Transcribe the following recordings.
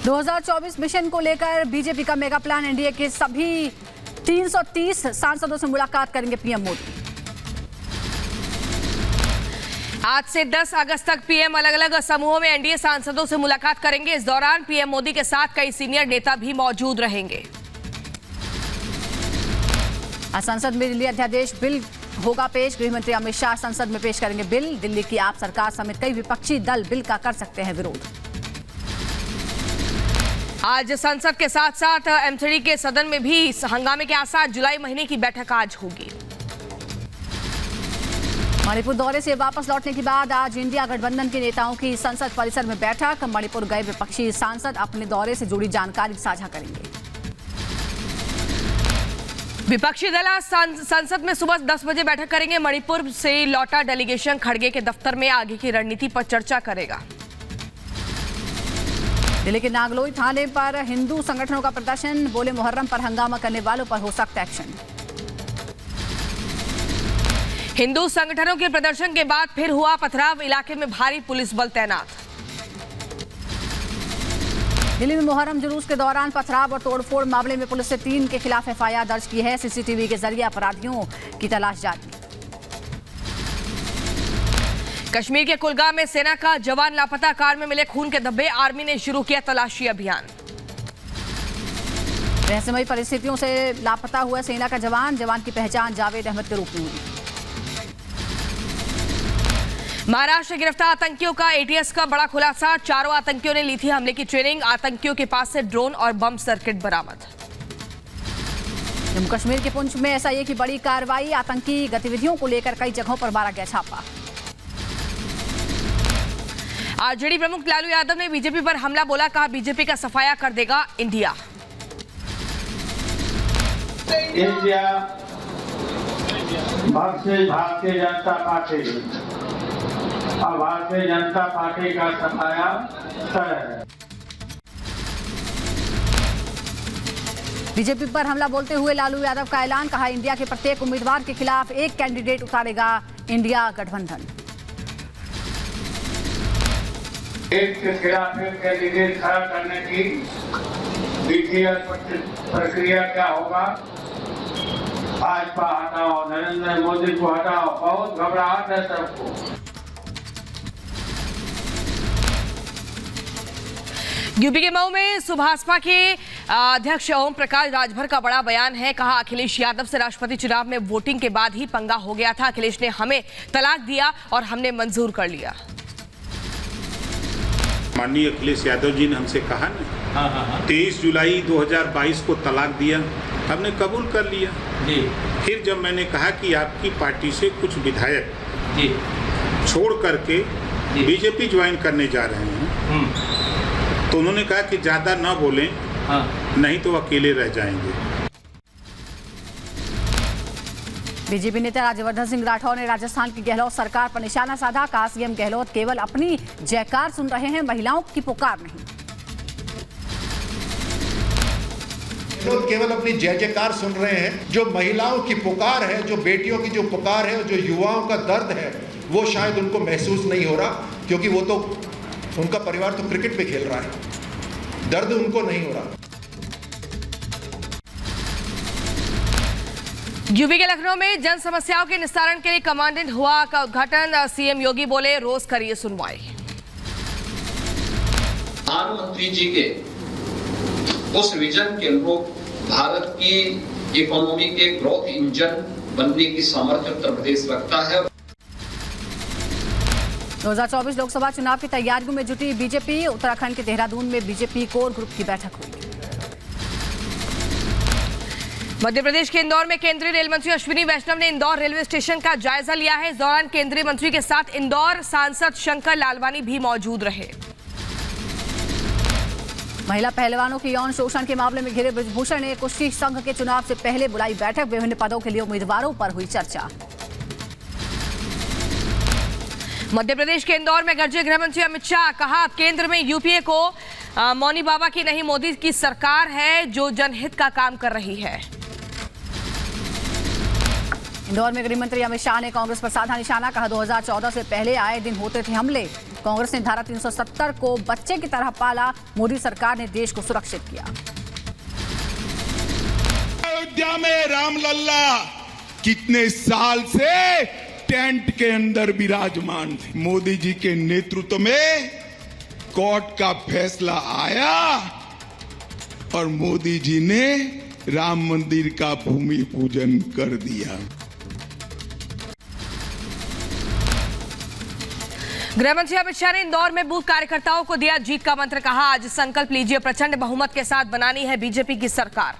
2024 mission को लेकर BJP का मेगा प्लान। एनडीए के सभी 330 सांसदों से मुलाकात करेंगे पीएम मोदी। आज से 10 अगस्त तक पीएम अलग अलग समूहों में एनडीए सांसदों से मुलाकात करेंगे। इस दौरान पीएम मोदी के साथ कई सीनियर नेता भी मौजूद रहेंगे। आज संसद में दिल्ली अध्यादेश बिल होगा पेश। गृह मंत्री अमित शाह संसद में पेश करेंगे बिल। दिल्ली की आप सरकार समेत कई विपक्षी दल बिल का कर सकते हैं विरोध। आज संसद के साथ साथ एमसीडी के सदन में भी हंगामे के आसार। जुलाई महीने की बैठक आज होगी। मणिपुर दौरे से वापस लौटने के बाद आज इंडिया गठबंधन के नेताओं की संसद परिसर में बैठक। मणिपुर गए विपक्षी सांसद अपने दौरे से जुड़ी जानकारी साझा करेंगे। विपक्षी दल आज संसद में सुबह 10 बजे बैठक करेंगे। मणिपुर से लौटा डेलीगेशन खड़गे के दफ्तर में आगे की रणनीति पर चर्चा करेगा। दिल्ली के नागलोई थाने पर हिंदू संगठनों का प्रदर्शन। बोले मुहर्रम पर हंगामा करने वालों पर हो सख्त एक्शन। हिंदू संगठनों के प्रदर्शन के बाद फिर हुआ पथराव। इलाके में भारी पुलिस बल तैनात। दिल्ली में मुहर्रम जुलूस के दौरान पथराव और तोड़फोड़ मामले में पुलिस ने 3 के खिलाफ एफआईआर दर्ज की है। सीसीटीवी के जरिए अपराधियों की तलाश जारी। कश्मीर के कुलगाम में सेना का जवान लापता। कार में मिले खून के धब्बे। आर्मी ने शुरू किया तलाशी अभियान। रहस्यमयी परिस्थितियों से लापता हुआ सेना का जवान की पहचान जावेद अहमद के रूप में हुई। महाराष्ट्र गिरफ्तार आतंकियों का एटीएस का बड़ा खुलासा। 4 आतंकियों ने ली थी हमले की ट्रेनिंग। आतंकियों के पास से ड्रोन और बम सर्किट बरामद। जम्मू कश्मीर के पुंछ में एसआईए की बड़ी कार्रवाई। आतंकी गतिविधियों को लेकर कई जगहों पर मारा गया छापा। आरजेडी प्रमुख लालू यादव ने बीजेपी पर हमला बोला। कहा बीजेपी का सफाया कर देगा इंडिया। भारतीय जनता पार्टी और भारतीय जनता पार्टी का सफाया है। बीजेपी पर हमला बोलते हुए लालू यादव का ऐलान। कहा इंडिया के प्रत्येक उम्मीदवार के खिलाफ एक कैंडिडेट उतारेगा इंडिया गठबंधन। एक के खिलाफ एक कैंडिडेट खड़ा करने की प्रक्रिया क्या होगा? भाजपा हटाओ, नरेंद्र मोदी को हटाओ। बहुत घबराहट है सबको। यूपी के मऊ में सुभाषपा के अध्यक्ष ओम प्रकाश राजभर का बड़ा बयान है। कहा अखिलेश यादव से राष्ट्रपति चुनाव में वोटिंग के बाद ही पंगा हो गया था। अखिलेश ने हमें तलाक दिया और हमने मंजूर कर लिया। माननीय अखिलेश यादव जी ने हमसे कहा ना 23 जुलाई 2022 को तलाक दिया, हमने कबूल कर लिया। जी। फिर जब मैंने कहा कि आपकी पार्टी से कुछ विधायक जी छोड़ करके बीजेपी ज्वाइन करने जा रहे हैं, तो उन्होंने कहा कि ज़्यादा ना बोलें, नहीं तो अकेले रह जाएंगे। बीजेपी नेता राज्यवर्धन सिंह राठौर ने राजस्थान की गहलोत सरकार पर निशाना साधा। कहा सीएम गहलोत केवल अपनी जयकार सुन रहे हैं, महिलाओं की पुकार नहीं। गहलोत केवल अपनी जय जयकार सुन रहे हैं। जो महिलाओं की पुकार है, जो बेटियों की जो पुकार है, जो युवाओं का दर्द है, वो शायद उनको महसूस नहीं हो रहा, क्योंकि वो तो उनका परिवार तो क्रिकेट पे खेल रहा है। दर्द उनको नहीं हो रहा। यूपी के लखनऊ में जन समस्याओं के निस्तारण के लिए कमांडेंट हुआ का उद्घाटन। सीएम योगी बोले रोज करिए सुनवाई। प्रधानमंत्री जी के उस विजन के अनुरूप भारत की इकोनॉमी के ग्रोथ इंजन बनने की सामर्थ्य उत्तर प्रदेश रखता है। 2024 लोकसभा चुनाव की तैयारियों में जुटी बीजेपी। उत्तराखंड के देहरादून में बीजेपी कोर ग्रुप की बैठक हुई। मध्य प्रदेश के इंदौर में केंद्रीय रेल मंत्री अश्विनी वैष्णव ने इंदौर रेलवे स्टेशन का जायजा लिया है। इस दौरान केंद्रीय मंत्री के साथ इंदौर सांसद शंकर लालवानी भी मौजूद रहे। महिला पहलवानों की यौन शोषण के मामले में घिरे ब्रजभूषण ने कुश्ती संघ के चुनाव से पहले बुलाई बैठक। विभिन्न पदों के लिए उम्मीदवारों पर हुई चर्चा। मध्य प्रदेश के इंदौर में गरजे गृह मंत्री अमित शाह। कहा केंद्र में यूपीए को मौनी बाबा की नहीं मोदी की सरकार है जो जनहित का काम कर रही है। इंदौर में गृह मंत्री अमित शाह ने कांग्रेस पर साधा निशाना। कहा 2014 से पहले आए दिन होते थे हमले, कांग्रेस ने धारा 370 को बच्चे की तरह पाला, मोदी सरकार ने देश को सुरक्षित किया। अयोध्या में रामलल्ला कितने साल से टेंट के अंदर विराजमान थे। मोदी जी के नेतृत्व में कोर्ट का फैसला आया और मोदी जी ने राम मंदिर का भूमि पूजन कर दिया। गृहमंत्री अमित शाह ने इंदौर में बूथ कार्यकर्ताओं को दिया जीत का मंत्र। कहा, आज संकल्प लीजिए, प्रचंड बहुमत के साथ बनानी है बीजेपी की सरकार।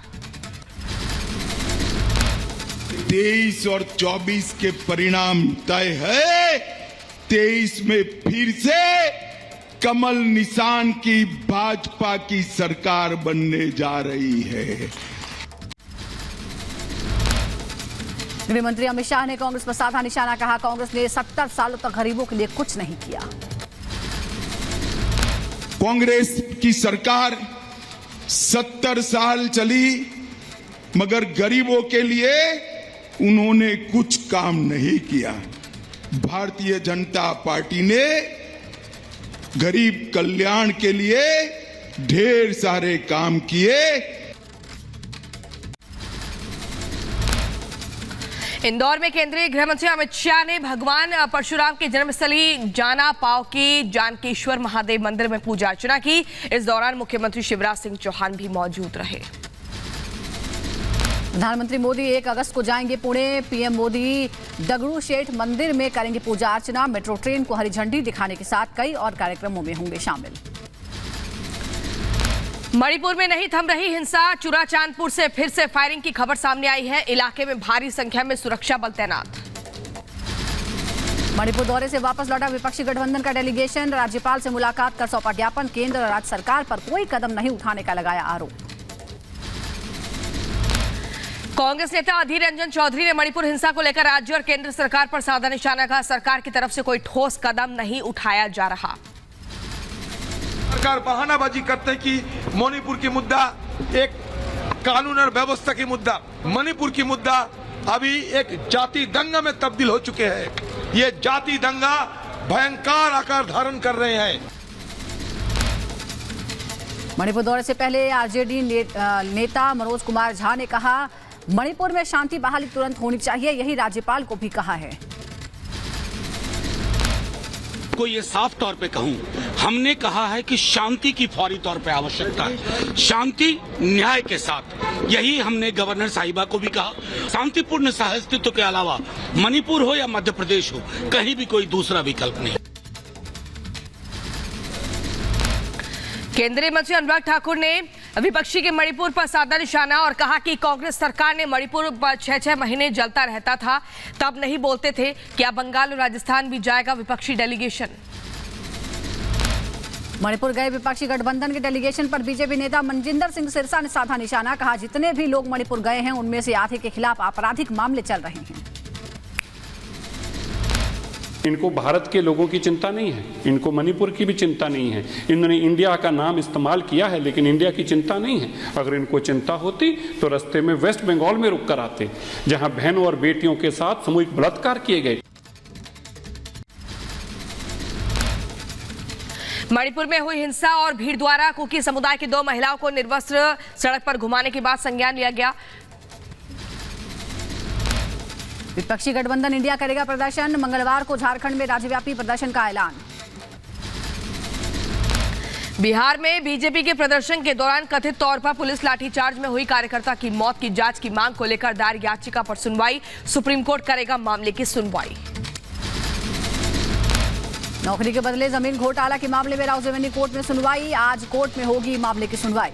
23 और 24 के परिणाम तय है। 23 में फिर से कमल निशान की भाजपा की सरकार बनने जा रही है। गृहमंत्री अमित शाह ने कांग्रेस पर साधा निशाना। कहा, कांग्रेस ने 70 सालों तक गरीबों के लिए कुछ नहीं किया। कांग्रेस की सरकार 70 साल चली मगर गरीबों के लिए उन्होंने कुछ काम नहीं किया। भारतीय जनता पार्टी ने गरीब कल्याण के लिए ढेर सारे काम किए। इंदौर में केंद्रीय गृहमंत्री अमित शाह ने भगवान परशुराम की जन्मस्थली जाना पाव की जानकेश्वर महादेव मंदिर में पूजा अर्चना की। इस दौरान मुख्यमंत्री शिवराज सिंह चौहान भी मौजूद रहे। प्रधानमंत्री मोदी 1 अगस्त को जाएंगे पुणे। पीएम मोदी दगड़ू शेठ मंदिर में करेंगे पूजा अर्चना। मेट्रो ट्रेन को हरी झंडी दिखाने के साथ कई और कार्यक्रमों में होंगे शामिल। मणिपुर में नहीं थम रही हिंसा। चुराचांदपुर से फिर से फायरिंग की खबर सामने आई है। इलाके में भारी संख्या में सुरक्षा बल तैनात। मणिपुर दौरे से वापस लौटा विपक्षी गठबंधन का डेलीगेशन। राज्यपाल से मुलाकात कर सौंपा ज्ञापन। केंद्र और राज्य सरकार पर कोई कदम नहीं उठाने का लगाया आरोप। कांग्रेस नेता अधीर रंजन चौधरी ने मणिपुर हिंसा को लेकर राज्य और केंद्र सरकार पर साधा निशाना। कहा, सरकार की तरफ से कोई ठोस कदम नहीं उठाया जा रहा। सरकार बहानाबाजी करते हैं कि मणिपुर की मुद्दा एक कानून और व्यवस्था की मुद्दा, मणिपुर की मुद्दा अभी एक जाति दंगा में तब्दील हो चुके हैं। ये जाति दंगा भयंकर आकार धारण कर रहे हैं। मणिपुर दौरे से पहले आरजेडी नेता मनोज कुमार झा ने कहा, मणिपुर में शांति बहाली तुरंत होनी चाहिए। यही राज्यपाल को भी कहा है। को ये साफ तौर पे कहूं, हमने कहा है कि शांति की फौरी तौर पे आवश्यकता है, शांति न्याय के साथ। यही हमने गवर्नर साहिबा को भी कहा। शांतिपूर्ण सहअस्तित्व के अलावा मणिपुर हो या मध्य प्रदेश हो, कहीं भी कोई दूसरा विकल्प नहीं। केंद्रीय मंत्री अनुराग ठाकुर ने विपक्षी के मणिपुर पर साधा निशाना और कहा कि कांग्रेस सरकार ने मणिपुर पर 6-6 महीने जलता रहता था, तब नहीं बोलते थे। क्या बंगाल और राजस्थान भी जाएगा विपक्षी डेलीगेशन? मणिपुर गए विपक्षी गठबंधन के डेलीगेशन पर बीजेपी नेता मनजिंदर सिंह सिरसा ने साधा निशाना। कहा, जितने भी लोग मणिपुर गए हैं उनमें से आधे के खिलाफ आपराधिक मामले चल रहे हैं। इनको भारत के लोगों की चिंता नहीं है, इनको मणिपुर की भी चिंता नहीं है। इन्होंने इंडिया का नाम इस्तेमाल किया है लेकिन इंडिया की चिंता नहीं है। अगर इनको चिंता होती तो रास्ते में वेस्ट बंगाल में रुक कर आते, जहां बहनों और बेटियों के साथ सामूहिक बलात्कार किए गए। मणिपुर में हुई हिंसा और भीड़ द्वारा कुकी समुदाय की 2 महिलाओं को निर्वस्त्र सड़क पर घुमाने के बाद संज्ञान लिया गया। विपक्षी गठबंधन इंडिया करेगा प्रदर्शन। मंगलवार को झारखंड में राज्यव्यापी प्रदर्शन का ऐलान। बिहार में बीजेपी के प्रदर्शन के दौरान कथित तौर पर पुलिस लाठीचार्ज में हुई कार्यकर्ता की मौत की जांच की मांग को लेकर दायर याचिका पर सुनवाई। सुप्रीम कोर्ट करेगा मामले की सुनवाई। नौकरी के बदले जमीन घोटाला के मामले में राउज रेवेन्यू कोर्ट में सुनवाई। आज कोर्ट में होगी मामले की सुनवाई।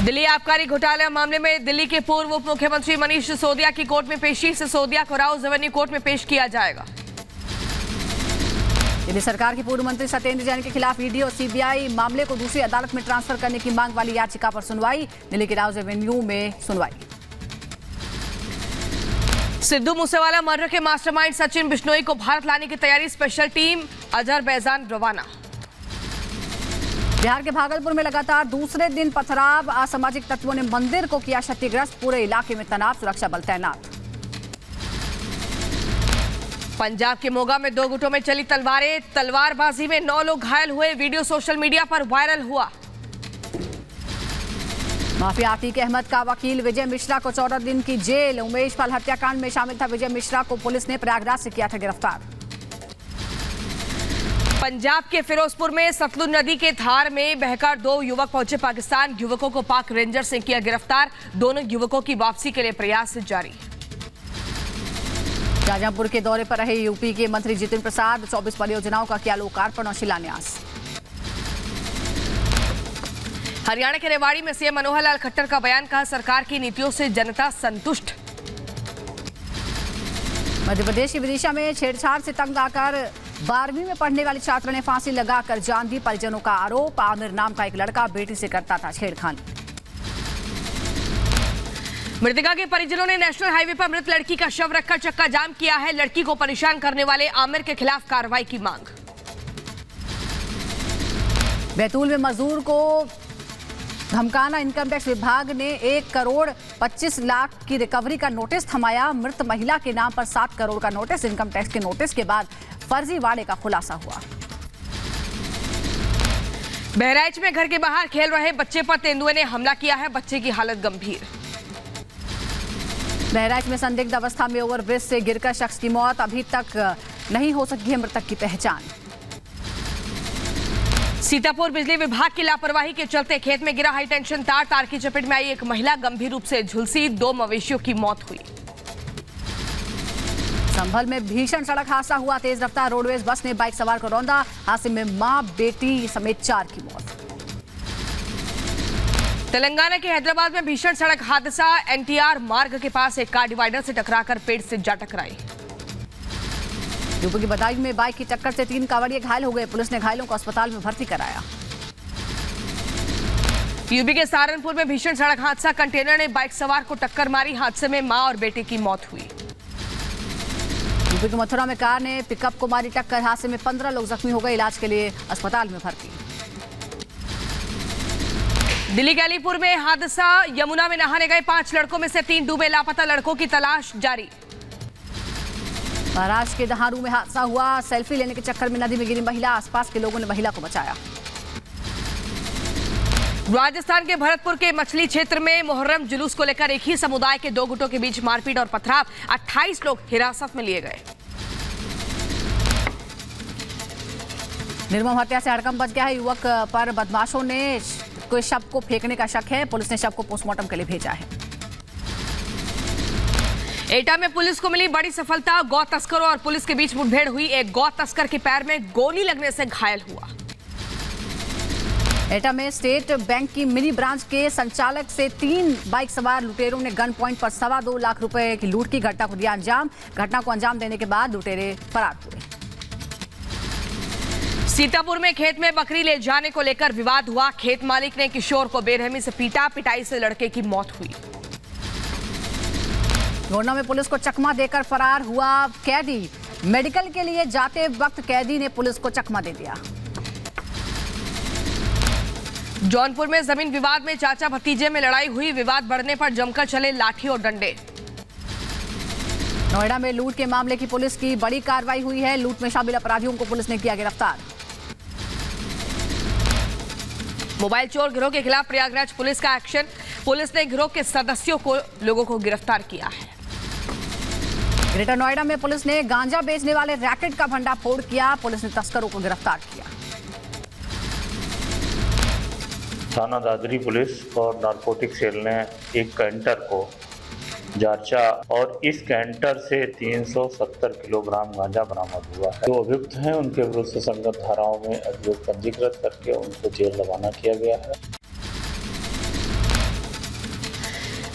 दिल्ली आबकारी घोटाला मामले में दिल्ली के पूर्व उप मुख्यमंत्री मनीष सिसोदिया की कोर्ट में पेशी। सिसोदिया को राउज रेवेन्यू कोर्ट में पेश किया जाएगा। दिल्ली सरकार के पूर्व मंत्री सत्येंद्र जैन के खिलाफ ईडी और सीबीआई मामले को दूसरी अदालत में ट्रांसफर करने की मांग वाली याचिका पर सुनवाई। दिल्ली के राउज रेवेन्यू में सुनवाई। सिद्धू मूसेवाला मर्डर के मास्टरमाइंड सचिन बिश्नोई को भारत लाने की तैयारी। स्पेशल टीम अजरबैजान रवाना। बिहार के भागलपुर में लगातार दूसरे दिन पथराव। असामाजिक तत्वों ने मंदिर को किया क्षतिग्रस्त। पूरे इलाके में तनाव, सुरक्षा बल तैनात। पंजाब के मोगा में 2 गुटों में चली तलवारबाजी में 9 लोग घायल हुए। वीडियो सोशल मीडिया पर वायरल हुआ। माफिया आतिक अहमद का वकील विजय मिश्रा को 14 दिन की जेल। उमेश पाल हत्याकांड में शामिल था विजय मिश्रा को पुलिस ने प्रयागराज से किया था गिरफ्तार। पंजाब के फिरोजपुर में सतलुज नदी के धार में बहकर 2 युवक पहुंचे पाकिस्तान। युवकों को पाक रेंजर्स ने किया गिरफ्तार। दोनों युवकों की वापसी के लिए प्रयास जारी। शाहजहांपुर के दौरे पर रहे यूपी के मंत्री जितिन प्रसाद। 24 परियोजनाओं का किया लोकार्पण और शिलान्यास। हरियाणा के रेवाड़ी में सीएम मनोहर लाल खट्टर का बयान, कहा सरकार की नीतियों से जनता संतुष्ट। मध्य प्रदेश के विदिशा में छेड़छाड़ से तंग आकर 12वीं में पढ़ने वाली छात्रा ने फांसी लगाकर जान दी। परिजनों का आरोप, आमिर नाम का एक लड़का बेटी से करता था छेड़खानी। मृतका के परिजनों ने नेशनल हाईवे पर मृत लड़की का शव रखकर चक्का जाम किया है। लड़की को परेशान करने वाले आमिर के खिलाफ कार्रवाई की मांग। बैतूल में मजदूर को धमकाना, इनकम टैक्स विभाग ने 1 करोड़ 25 लाख की रिकवरी का नोटिस थमाया। मृत महिला के नाम पर 7 करोड़ का नोटिस। इनकम टैक्स के नोटिस के बाद फर्जीवाड़े का खुलासा हुआ। बहराइच में घर के बाहर खेल रहे बच्चे पर तेंदुए ने हमला किया है। बच्चे की हालत गंभीर। बहराइच में संदिग्ध अवस्था में ओवरब्रिज से गिरकर शख्स की मौत। अभी तक नहीं हो सकी है मृतक की पहचान। सीतापुर बिजली विभाग की लापरवाही के चलते खेत में गिरा हाई टेंशन तार। तार की चपेट में आई एक महिला गंभीर रूप से झुलसी। 2 मवेशियों की मौत हुई। संभल में भीषण सड़क हादसा हुआ। तेज रफ्तार रोडवेज बस ने बाइक सवार को रौंदा। हादसे में मां, बेटी समेत 4 की मौत। तेलंगाना के हैदराबाद में भीषण सड़क हादसा। एनटीआर मार्ग के पास एक कार डिवाइडर से टकराकर पेड़ से जा टकराई। यूपी की बदायूं में बाइक की टक्कर से 3 कांवड़िए घायल हो गए। पुलिस ने घायलों को अस्पताल में भर्ती कराया। यूपी के सहारनपुर में भीषण सड़क हादसा। कंटेनर ने बाइक सवार को टक्कर मारी। हादसे में मां और बेटे की मौत हुई। यूपी के मथुरा में कार ने पिकअप को मारी टक्कर। हादसे में 15 लोग जख्मी हो गए। इलाज के लिए अस्पताल में भर्ती। दिल्ली के अलीपुर में हादसा। यमुना में नहाने गए 5 लड़कों में से 3 डूबे। लापता लड़कों की तलाश जारी। महाराष्ट्र के दहारू में हादसा हुआ। सेल्फी लेने के चक्कर में नदी में गिरी महिला। आसपास के लोगों ने महिला को बचाया। राजस्थान के भरतपुर के मछली क्षेत्र में मुहर्रम जुलूस को लेकर एक ही समुदाय के 2 गुटों के बीच मारपीट और पथराव। 28 लोग हिरासत में लिए गए। निर्मम हत्या से हड़कंप मच गया है। युवक पर बदमाशों ने कोई शव को फेंकने का शक है। पुलिस ने शव को पोस्टमार्टम के लिए भेजा है। एटा में पुलिस को मिली बड़ी सफलता। गौ तस्करों और पुलिस के बीच मुठभेड़ हुई। एक गौ तस्कर के पैर में गोली लगने से घायल हुआ। एटा में स्टेट बैंक की मिनी ब्रांच के संचालक से 3 बाइक सवार लुटेरों ने गन पॉइंट पर 2.25 लाख रुपए की लूट की घटना को दिया अंजाम। घटना को अंजाम देने के बाद लुटेरे फरार हुए। सीतापुर में खेत में बकरी ले जाने को लेकर विवाद हुआ। खेत मालिक ने किशोर को बेरहमी से पीटा। पिटाई से लड़के की मौत हुई। गोंडा में पुलिस को चकमा देकर फरार हुआ कैदी। मेडिकल के लिए जाते वक्त कैदी ने पुलिस को चकमा दे दिया। जौनपुर में जमीन विवाद में चाचा भतीजे में लड़ाई हुई। विवाद बढ़ने पर जमकर चले लाठी और डंडे। नोएडा में लूट के मामले की पुलिस की बड़ी कार्रवाई हुई है। लूट में शामिल अपराधियों को पुलिस ने किया गिरफ्तार। मोबाइल चोर गिरोह के खिलाफ प्रयागराज पुलिस का एक्शन। पुलिस ने गिरोह के सदस्यों को लोगों को गिरफ्तार किया है। ग्रेटर नोएडा में पुलिस ने गांजा बेचने वाले रैकेट का भंडाफोड़ किया। पुलिस ने तस्करों को गिरफ्तार किया। थाना दादरी पुलिस और नारकोटिक सेल ने एक कैंटर को जांचा और इस कैंटर से 370 किलोग्राम गांजा बरामद हुआ है। जो अभियुक्त हैं उनके विरुद्ध संगत धाराओं में अभियोग पंजीकृत करके उनको जेल रवाना किया गया है।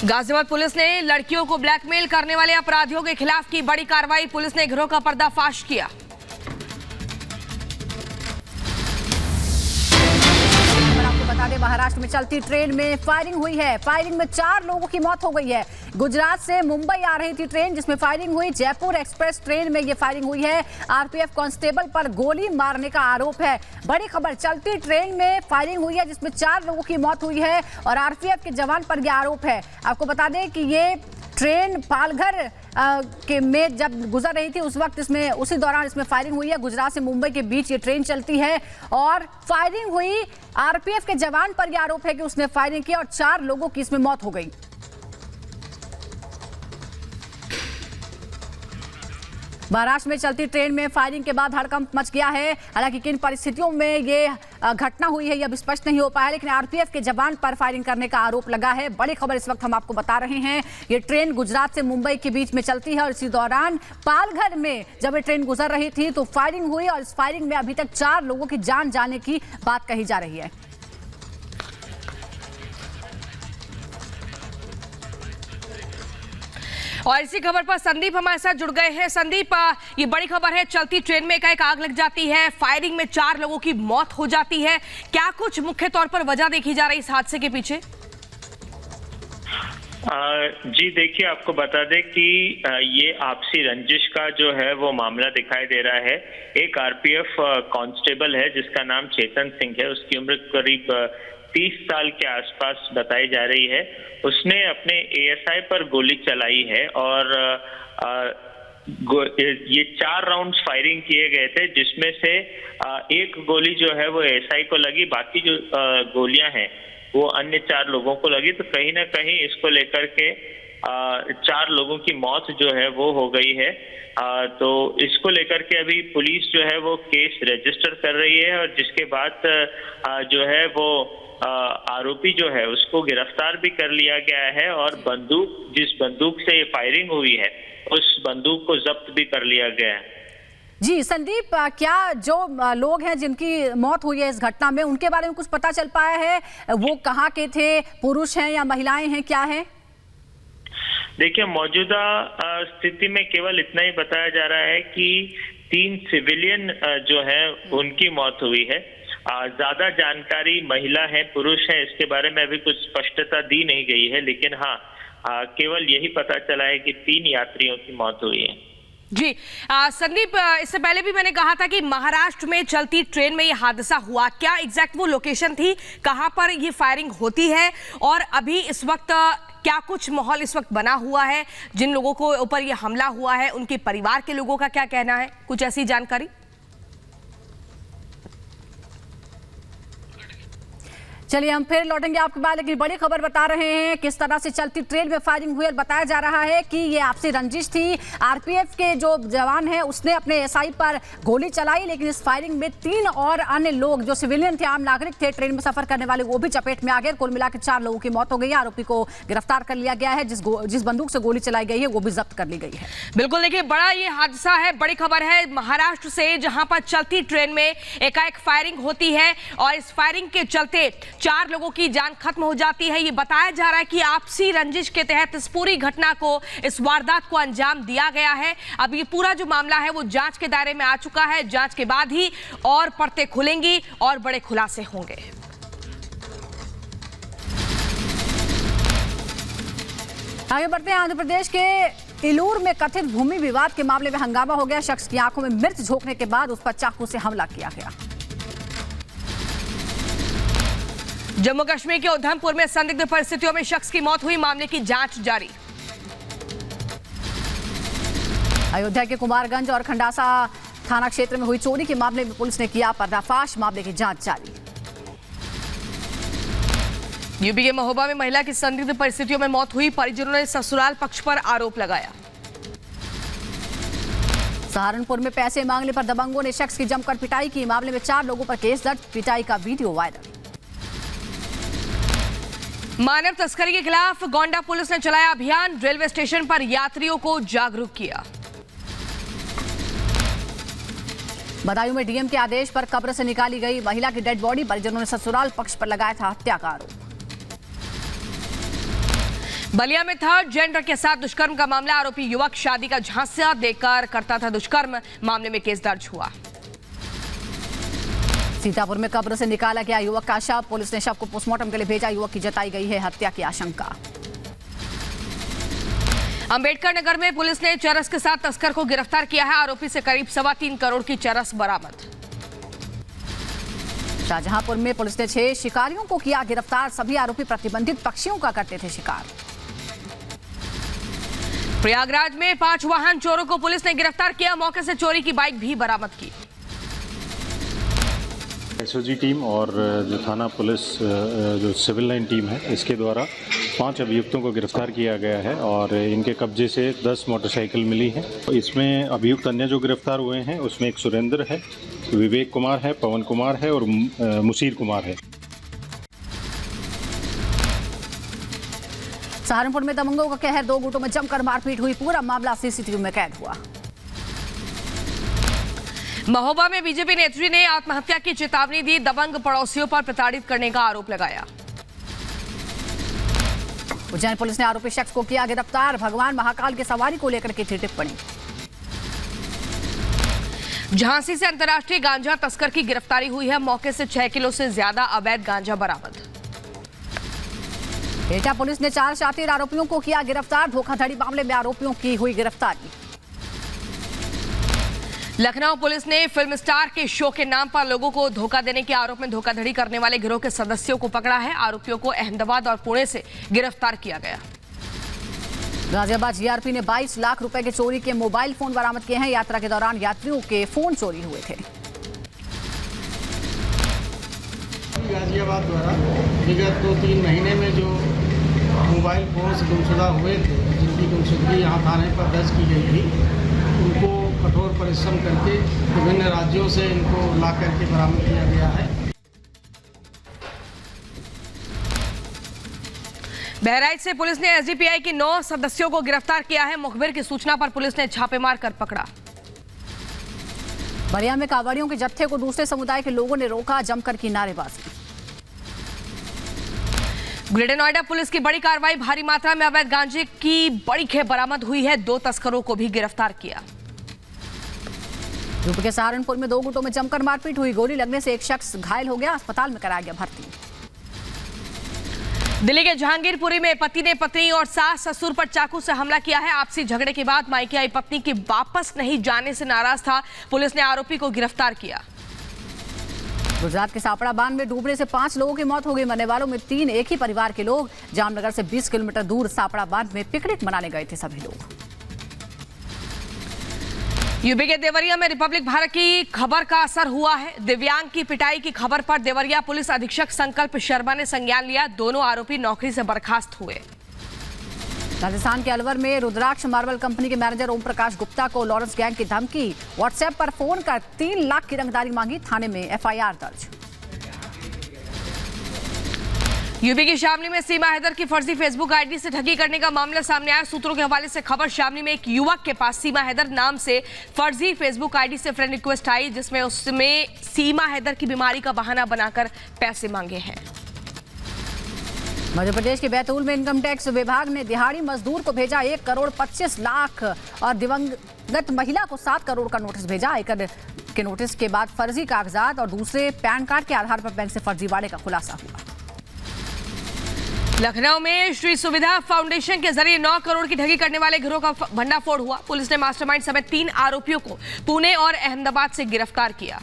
गाजियाबाद पुलिस ने लड़कियों को ब्लैकमेल करने वाले अपराधियों के खिलाफ की बड़ी कार्रवाई। पुलिस ने गिरोह का पर्दाफाश किया। बता दें, महाराष्ट्र में चलती ट्रेन में फायरिंग हुई है। फायरिंग में 4 लोगों की मौत हो गई है। गुजरात से मुंबई आ रही थी ट्रेन जिसमें फायरिंग हुई। जयपुर एक्सप्रेस ट्रेन में ये फायरिंग हुई है। आरपीएफ कांस्टेबल पर गोली मारने का आरोप है। बड़ी खबर, चलती ट्रेन में फायरिंग हुई है जिसमें 4 लोगों की मौत हुई है और आरपीएफ के जवान पर यह आरोप है। आपको बता दें कि ये ट्रेन पालघर के में जब गुजर रही थी उस वक्त उसी दौरान इसमें फायरिंग हुई है। गुजरात से मुंबई के बीच ये ट्रेन चलती है और फायरिंग हुई। आरपीएफ के जवान पर यह आरोप है कि उसने फायरिंग की और 4 लोगों की इसमें मौत हो गई। महाराष्ट्र में चलती ट्रेन में फायरिंग के बाद हड़कंप मच गया है। हालांकि किन परिस्थितियों में ये घटना हुई है यह अभी स्पष्ट नहीं हो पाया, लेकिन आरपीएफ के जवान पर फायरिंग करने का आरोप लगा है। बड़ी खबर इस वक्त हम आपको बता रहे हैं। ये ट्रेन गुजरात से मुंबई के बीच में चलती है और इसी दौरान पालघर में जब ये ट्रेन गुजर रही थी तो फायरिंग हुई और इस फायरिंग में अभी तक 4 लोगों की जान जाने की बात कही जा रही है। और इसी खबर पर संदीप हमारे साथ जुड़ गए हैं। संदीप, ये बड़ी खबर है, चलती ट्रेन में एकाएक आग लग जाती है, फायरिंग में 4 लोगों की मौत हो जाती है। क्या कुछ मुख्य तौर पर वजह देखी जा रही इस हादसे के पीछे? जी देखिए, आपको बता दें कि ये आपसी रंजिश का जो है वो मामला दिखाई दे रहा है। एक आरपीएफ कांस्टेबल है जिसका नाम चेतन सिंह है, उसकी उम्र करीब 30 साल के आसपास बताई जा रही है। उसने अपने एएसआई पर गोली चलाई है और ये 4 राउंड्स फायरिंग किए गए थे, जिसमें से एक गोली जो है वो एएसआई को लगी, बाकी जो गोलियां हैं वो अन्य 4 लोगों को लगी। तो कहीं ना कहीं इसको लेकर के 4 लोगों की मौत जो है वो हो गई है। तो इसको लेकर के अभी पुलिस जो है वो केस रजिस्टर कर रही है और जिसके बाद जो है वो आरोपी जो है उसको गिरफ्तार भी कर लिया गया है और जिस बंदूक से फायरिंग हुई है उस बंदूक को जब्त भी कर लिया गया है। जी संदीप, क्या जो लोग हैं जिनकी मौत हुई है इस घटना में उनके बारे में कुछ पता चल पाया है? वो कहाँ के थे, पुरुष हैं या महिलाएं हैं, क्या है? देखिए, मौजूदा स्थिति में केवल इतना ही बताया जा रहा है कि 3 सिविलियन जो है उनकी मौत हुई है। ज्यादा जानकारी महिला है पुरुष है इसके बारे में अभी कुछ स्पष्टता दी नहीं गई है, लेकिन हाँ केवल यही पता चला है कि 3 यात्रियों की मौत हुई है। जी संदीप, इससे पहले भी मैंने कहा था कि महाराष्ट्र में चलती ट्रेन में ये हादसा हुआ, क्या एग्जैक्ट वो लोकेशन थी, कहां पर ये फायरिंग होती है और अभी इस वक्त क्या कुछ माहौल इस वक्त बना हुआ है? जिन लोगों को ऊपर ये हमला हुआ है उनके परिवार के लोगों का क्या कहना है, कुछ ऐसी जानकारी? चलिए हम फिर लौटेंगे आपके पास, लेकिन बड़ी खबर बता रहे हैं किस तरह से चलती ट्रेन में फायरिंग हुई और बताया जा रहा है कि ये आपसी रंजिश थी। आरपीएफ के जो जवान हैं उसने अपने एसआई पर गोली चलाई, लेकिन इस फायरिंग में 3 और अन्य लोग जो सिविलियन थे, आम नागरिक थे, ट्रेन में सफर करने वाले, वो भी चपेट में आ गए। कुल मिलाकर 4 लोगों की मौत हो गई है। आरोपी को गिरफ्तार कर लिया गया है। जिस बंदूक से गोली चलाई गई है वो भी जब्त कर ली गई है। बिल्कुल, देखिए बड़ा ये हादसा है, बड़ी खबर है महाराष्ट्र से, जहां पर चलती ट्रेन में एकाएक फायरिंग होती है और इस फायरिंग के चलते 4 लोगों की जान खत्म हो जाती है। ये बताया जा रहा है कि आपसी रंजिश के तहत इस पूरी घटना को, इस वारदात को अंजाम दिया गया है। अब ये पूरा जो मामला है वो जांच के दायरे में आ चुका है। जांच के बाद ही और परतें खुलेंगी और बड़े खुलासे होंगे। आगे बढ़ते हैं। आंध्र प्रदेश के इलूर में कथित भूमि विवाद के मामले में हंगामा हो गया। शख्स की आंखों में मिर्च झोंकने के बाद उस पर चाकू से हमला किया गया। जम्मू कश्मीर के उधमपुर में संदिग्ध परिस्थितियों में शख्स की मौत हुई, मामले की जांच जारी। अयोध्या के कुमारगंज और खंडासा थाना क्षेत्र में हुई चोरी के मामले में पुलिस ने किया पर्दाफाश, मामले की जांच जारी। यूपी के महोबा में महिला की संदिग्ध परिस्थितियों में मौत हुई, परिजनों ने ससुराल पक्ष पर आरोप लगाया। सहारनपुर में पैसे मांगने पर दबंगों ने शख्स की जमकर पिटाई की, मामले में 4 लोगों पर केस दर्ज, पिटाई का वीडियो वायरल। मानव तस्करी के खिलाफ गोंडा पुलिस ने चलाया अभियान, रेलवे स्टेशन पर यात्रियों को जागरूक किया। बदायूं में डीएम के आदेश पर कब्र से निकाली गई महिला की डेड बॉडी, परिजनों ने ससुराल पक्ष पर लगाया था हत्या का आरोप। बलिया में थर्ड जेंडर के साथ दुष्कर्म का मामला, आरोपी युवक शादी का झांसा देकर करता था दुष्कर्म, मामले में केस दर्ज हुआ। सीतापुर में कब्र से निकाला गया युवक का शव, पुलिस ने शव को पोस्टमार्टम के लिए भेजा, युवक की जताई गई है हत्या की आशंका। अंबेडकर नगर में पुलिस ने चरस के साथ तस्कर को गिरफ्तार किया है, आरोपी से करीब 3.25 करोड़ की चरस बरामद। शाहजहांपुर में पुलिस ने 6 शिकारियों को किया गिरफ्तार, सभी आरोपी प्रतिबंधित पक्षियों का करते थे शिकार। प्रयागराज में 5 वाहन चोरों को पुलिस ने गिरफ्तार किया, मौके से चोरी की बाइक भी बरामद की। एसओजी टीम और जो थाना पुलिस जो सिविल लाइन टीम है, इसके द्वारा 5 अभियुक्तों को गिरफ्तार किया गया है और इनके कब्जे से 10 मोटरसाइकिल मिली है। इसमें अभियुक्त अन्य जो गिरफ्तार हुए हैं उसमें एक सुरेंद्र है, विवेक कुमार है, पवन कुमार है और मुसीर कुमार है। सहारनपुर में दबंगों का कहर, 2 गुटों में जमकर मारपीट हुई, पूरा मामला सीसीटीवी में कैद हुआ। महोबा में बीजेपी नेत्री ने आत्महत्या की चेतावनी दी, दबंग पड़ोसियों पर प्रताड़ित करने का आरोप लगाया। उज्जैन पुलिस ने आरोपी शख्स को किया गिरफ्तार, भगवान महाकाल की सवारी को लेकर की थी टिप्पणी। झांसी से अंतर्राष्ट्रीय गांजा तस्कर की गिरफ्तारी हुई है, मौके से 6 किलो से ज्यादा अवैध गांजा बरामद। एटा पुलिस ने 4 शातिर आरोपियों को किया गिरफ्तार, धोखाधड़ी मामले में आरोपियों की हुई गिरफ्तारी। लखनऊ पुलिस ने फिल्म स्टार के शो के नाम पर लोगों को धोखा देने के आरोप में धोखाधड़ी करने वाले गिरोह के सदस्यों को पकड़ा है। आरोपियों को अहमदाबाद और पुणे से गिरफ्तार किया गया। गाजियाबाद जीआरपी ने 22 लाख रुपए के चोरी के मोबाइल फोन बरामद किए हैं। यात्रा के दौरान यात्रियों के फोन चोरी हुए थे। गाजियाबाद द्वारा विगत 2-3 महीने में जो मोबाइल फोन गुमशुदा हुए थे, जिनकी गुमशुदगी यहाँ थाने पर दर्ज की गई थी, उनको कठोर परिश्रम करके विभिन्न राज्यों से इनको ला करके बरामद किया गया है। बहराइच से पुलिस ने एसडीपीआई के 9 सदस्यों को गिरफ्तार किया है। मुखबिर की सूचना पर पुलिस ने छापेमार कर पकड़ा। बलिया में कांवड़ियों के जत्थे को दूसरे समुदाय के लोगों ने रोका, जमकर की नारेबाजी। ग्रेटर नोएडा पुलिस की बड़ी कार्रवाई, भारी मात्रा में अवैध गांजे की बड़ी खेप बरामद हुई है, 2 तस्करों को भी गिरफ्तार किया। यूपी के सहारनपुर में 2 गुटों में जमकर मारपीट हुई, गोली लगने से एक शख्स घायल हो गया, अस्पताल में कराया गया भर्ती। दिल्ली के जहांगीरपुरी में पति ने पत्नी और सास ससुर पर चाकू से हमला किया है। आपसी झगड़े के बाद मायके आई पत्नी के वापस नहीं जाने से नाराज था, पुलिस ने आरोपी को गिरफ्तार किया। गुजरात के सापड़ा बांध में डूबने से 5 लोगों की मौत हो गई। मरने वालों में 3 एक ही परिवार के लोग। जामनगर से 20 किलोमीटर दूर सापड़ा बांध में पिकनिक मनाने गए थे सभी लोग। यूपी के देवरिया में रिपब्लिक भारत की खबर का असर हुआ है। दिव्यांग की पिटाई की खबर पर देवरिया पुलिस अधीक्षक संकल्प शर्मा ने संज्ञान लिया। दोनों आरोपी नौकरी से बर्खास्त हुए। राजस्थान के अलवर में रुद्राक्ष मार्बल कंपनी के मैनेजर ओम प्रकाश गुप्ता को लॉरेंस गैंग की धमकी, व्हाट्सएप पर फोन कर 3 लाख की रंगदारी मांगी, थाने में एफआईआर दर्ज। यूपी की शामली में सीमा हैदर की फर्जी फेसबुक आईडी से ठगी करने का मामला सामने आया। सूत्रों के हवाले से खबर, शामली में एक युवक के पास सीमा हैदर नाम से फर्जी फेसबुक आईडी से फ्रेंड रिक्वेस्ट आई, जिसमें उसमें सीमा हैदर की बीमारी का बहाना बनाकर पैसे मांगे हैं। मध्य प्रदेश के बैतूल में इनकम टैक्स विभाग ने दिहाड़ी मजदूर को भेजा 1 करोड़ 25 लाख और दिवंगत महिला को 7 करोड़ का नोटिस भेजा। आयकर के नोटिस के बाद फर्जी कागजात और दूसरे पैन कार्ड के आधार पर बैंक से फर्जीवाड़े का खुलासा हुआ। लखनऊ में श्री सुविधा फाउंडेशन के जरिए 9 करोड़ की ठगी करने वाले गिरोह का भंडाफोड़ हुआ। पुलिस ने मास्टरमाइंड समेत 3 आरोपियों को पुणे और अहमदाबाद से गिरफ्तार किया।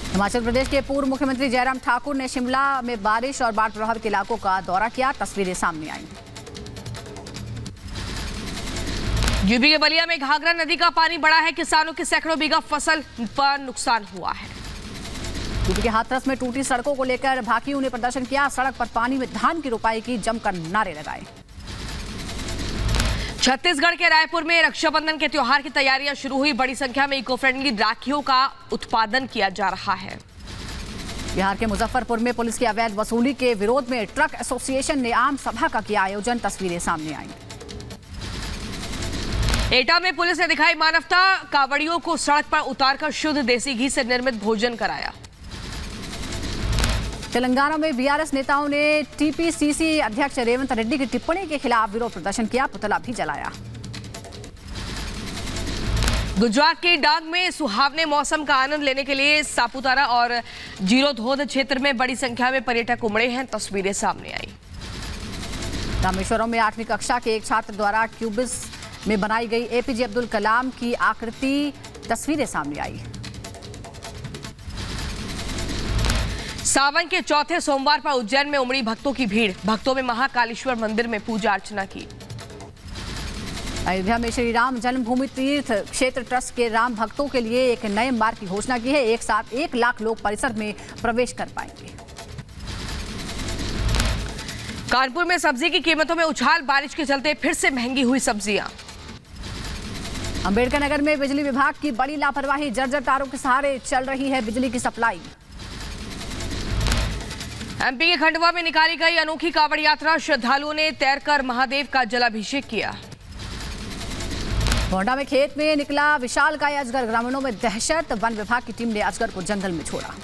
हिमाचल प्रदेश के पूर्व मुख्यमंत्री जयराम ठाकुर ने शिमला में बारिश और बाढ़ प्रभावित इलाकों का दौरा किया, तस्वीरें सामने आई। यूपी के बलिया में घाघरा नदी का पानी बढ़ा है, किसानों की सैकड़ों बीघा फसल पर नुकसान हुआ है। यूपी के हाथरस में टूटी सड़कों को लेकर भाकियों ने प्रदर्शन किया, सड़क पर पानी में धान की रोपाई की, जमकर नारे लगाए। छत्तीसगढ़ के रायपुर में रक्षाबंधन के त्योहार की तैयारियां शुरू हुई। बड़ी संख्या में इको फ्रेंडली राखियों का उत्पादन किया जा रहा है। बिहार के मुजफ्फरपुर में पुलिस की अवैध वसूली के विरोध में ट्रक एसोसिएशन ने आम सभा का किया आयोजन, तस्वीरें सामने आई। एटा में पुलिस ने दिखाई मानवता, कावड़ियों को सड़क पर उतारकर शुद्ध देसी घी से निर्मित भोजन कराया। तेलंगाना में बीआरएस नेताओं ने टीपीसीसी अध्यक्ष रेवंत रेड्डी की टिप्पणी के खिलाफ विरोध प्रदर्शन किया, पुतला भी जलाया। गुजरात के डांग में सुहावने मौसम का आनंद लेने के लिए सापुतारा और जीरोधोध क्षेत्र में बड़ी संख्या में पर्यटक उमड़े हैं, तस्वीरें सामने आई। रामेश्वरम में 8वीं कक्षा के एक छात्र द्वारा क्यूबिस में बनाई गई एपीजे अब्दुल कलाम की आकृति, तस्वीरें सामने आई। सावन के चौथे सोमवार पर उज्जैन में उमड़ी भक्तों की भीड़। भक्तों में महाकालेश्वर मंदिर में पूजा अर्चना की। अयोध्या में श्री राम जन्मभूमि तीर्थ क्षेत्र ट्रस्ट के राम भक्तों के लिए एक नए मार्ग की घोषणा की है। एक साथ 1 लाख लोग परिसर में प्रवेश कर पाएंगे। कानपुर में सब्जी की कीमतों में उछाल, बारिश के चलते फिर से महंगी हुई सब्जियां। अंबेडकर नगर में बिजली विभाग की बड़ी लापरवाही, जर्जर तारों के सहारे चल रही है बिजली की सप्लाई। एमपी के खंडवा में निकाली गई अनोखी कांवड़ यात्रा, श्रद्धालुओं ने तैरकर महादेव का जलाभिषेक किया। गोंडा में खेत में निकला विशालकाय अजगर, ग्रामीणों में दहशत, वन विभाग की टीम ने अजगर को जंगल में छोड़ा।